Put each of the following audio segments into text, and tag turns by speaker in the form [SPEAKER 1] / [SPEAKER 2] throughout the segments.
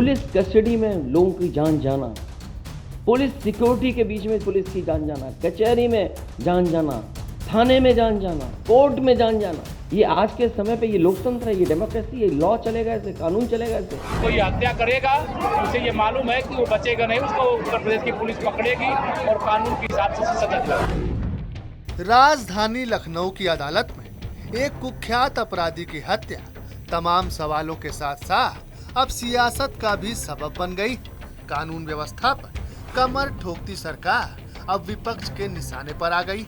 [SPEAKER 1] Police custody में लोगों की जान जाना, पुलिस सिक्योरिटी के बीच में पुलिस की जान जाना, कचहरी में जान जाना, थाने में जान जाना, कोर्ट में जान जाना, ये आज के समय पे ये लोकतंत्र है, ये डेमोक्रेसी है, लॉ चलेगा ऐसे, कानून चलेगा ऐसे।
[SPEAKER 2] कोई हत्या करेगा उसे ये मालूम है कि वो बचेगा नहीं, उसको उत्तर प्रदेश की पुलिस पकड़ेगी और कानून के हिसाब से सजा दिलाएगी।
[SPEAKER 3] राजधानी लखनऊ की अदालत में एक कुख्यात अपराधी की हत्या तमाम सवालों के साथ साथ अब सियासत का भी सबब बन गई। कानून व्यवस्था पर कमर ठोकती सरकार अब विपक्ष के निशाने पर आ गई।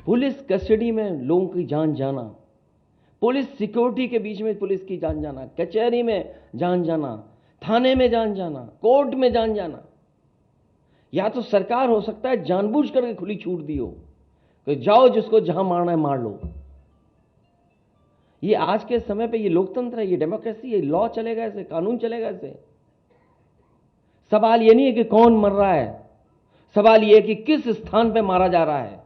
[SPEAKER 1] पुलिस कस्टडी में लोगों की जान जाना, पुलिस सिक्योरिटी के बीच में पुलिस की जान जाना, कचहरी में जान जाना, थाने में जान जाना, कोर्ट में जान जाना, या तो सरकार हो सकता है जानबूझ करके खुली छूट दी हो कि जाओ जिसको जहां मारना है मार लो। ये आज के समय पे ये लोकतंत्र है, ये डेमोक्रेसी है, लॉ चलेगा ऐसे, कानून चलेगा ऐसे। सवाल ये नहीं है कि कौन मर रहा है, सवाल ये है कि किस स्थान पे मारा जा रहा है।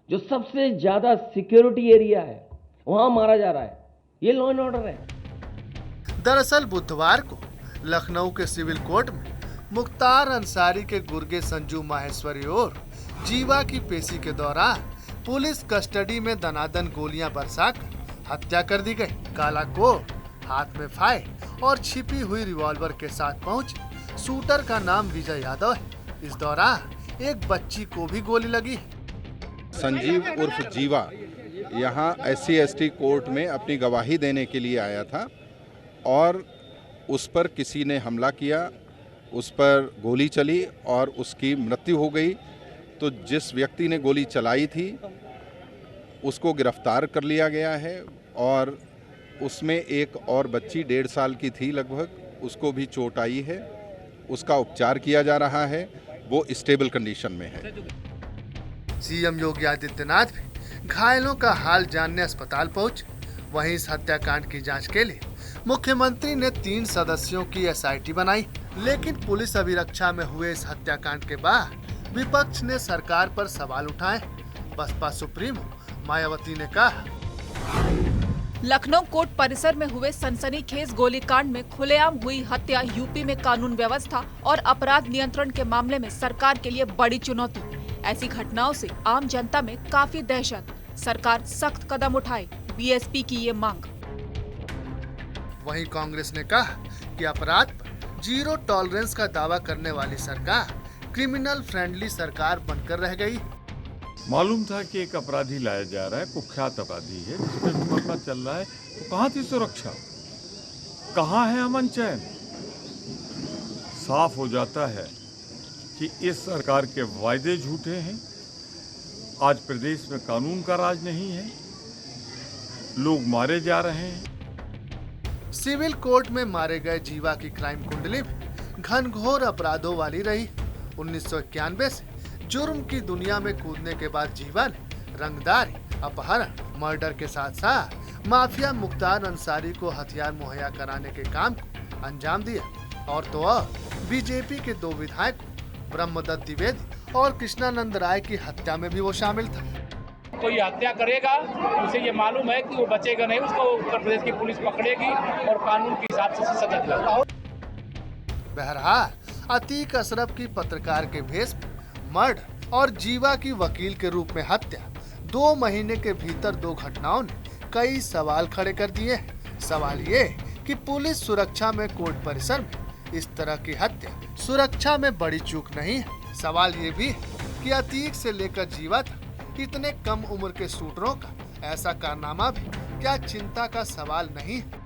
[SPEAKER 1] जो सबसे ज्यादा सिक्योरिटी एरिया है वहां मारा जा रहा है, ये लॉ एंड ऑर्डर है।
[SPEAKER 3] दरअसल बुधवार को लखनऊ के सिविल कोर्ट में मुख्तार अंसारी के गुर्गे संजू माहेश्वरी और जीवा की पेशी के दौरान पुलिस कस्टडी में दनादन गोलियां बरसाकर हत्या कर दी गई। काला कोट, हाथ में फाइल और छिपी हुई रिवॉल्वर के साथ पहुंचे शूटर का नाम विजय यादव है। इस दौरान एक बच्ची को भी गोली लगी।
[SPEAKER 4] संजीव उर्फ जीवा यहाँ SC/ST कोर्ट में अपनी गवाही देने के लिए आया था और उस पर किसी ने हमला किया, उस पर गोली चली और उसकी मृत्यु हो गई। तो जिस व्यक्ति ने गोली चलाई थी उसको गिरफ्तार कर लिया गया है और उसमें एक और बच्ची 1.5 साल की थी लगभग, उसको भी चोट आई है, उसका उपचार किया जा रहा है, वो स्टेबल कंडीशन में है।
[SPEAKER 3] सीएम योगी आदित्यनाथ भी घायलों का हाल जानने अस्पताल पहुंचे। वहीं इस हत्याकांड की जांच के लिए मुख्यमंत्री ने 3 सदस्यों की SIT बनाई। लेकिन पुलिस अभिरक्षा में हुए इस हत्याकांड के बाद विपक्ष ने सरकार पर सवाल उठाए। बसपा सुप्रीमो मायावती ने कहा,
[SPEAKER 5] लखनऊ कोर्ट परिसर में हुए सनसनीखेज गोलीकांड में खुलेआम हुई हत्या यूपी में कानून व्यवस्था और अपराध नियंत्रण के मामले में सरकार के लिए बड़ी चुनौती। ऐसी घटनाओं से आम जनता में काफी दहशत। सरकार सख्त कदम उठाए, BSP की ये मांग।
[SPEAKER 3] वहीं कांग्रेस ने कहा कि अपराध पर जीरो टॉलरेंस का दावा करने वाली सरकार क्रिमिनल फ्रेंडली सरकार बनकर रह गई।
[SPEAKER 6] मालूम था कि एक अपराधी लाया जा रहा है, कुख्यात अपराधी है, जिसमें पता चल रहा है तो कहाँ थी सुरक्षा, कहाँ है अमन चैन। साफ हो जाता है कि इस सरकार के वायदे झूठे हैं। आज प्रदेश में कानून का राज नहीं है, लोग मारे जा रहे हैं।
[SPEAKER 3] सिविल कोर्ट में मारे गए जीवा की क्राइम कुंडली भी घनघोर अपराधों वाली रही। 1991 से जुर्म की दुनिया में कूदने के बाद जीवा ने रंगदारी, अपहरण, मर्डर के साथ साथ माफिया मुख्तार अंसारी को हथियार मुहैया कराने के काम को अंजाम दिया। और तो और बीजेपी के 2 विधायकों ब्रह्मदत्त द्विवेदी और कृष्णानंद राय की हत्या में भी वो शामिल था।
[SPEAKER 2] कोई हत्या करेगा उसे ये मालूम है कि वो बचेगा नहीं, उसको उत्तर प्रदेश की पुलिस पकड़ेगी और कानून के हिसाब से सजा दिलाएगी।
[SPEAKER 3] बहरहाल अतीक अशरफ की पत्रकार के भेष में मर्डर और जीवा की वकील के रूप में हत्या 2 महीने के भीतर 2 घटनाओं ने कई सवाल खड़े कर दिए। सवाल ये कि पुलिस सुरक्षा में कोर्ट परिसर में इस तरह की हत्या सुरक्षा में बड़ी चूक नहीं है। सवाल ये भी है कि अतीक से लेकर जीवा तक इतने कम उम्र के शूटरों का ऐसा कारनामा भी क्या चिंता का सवाल नहीं है।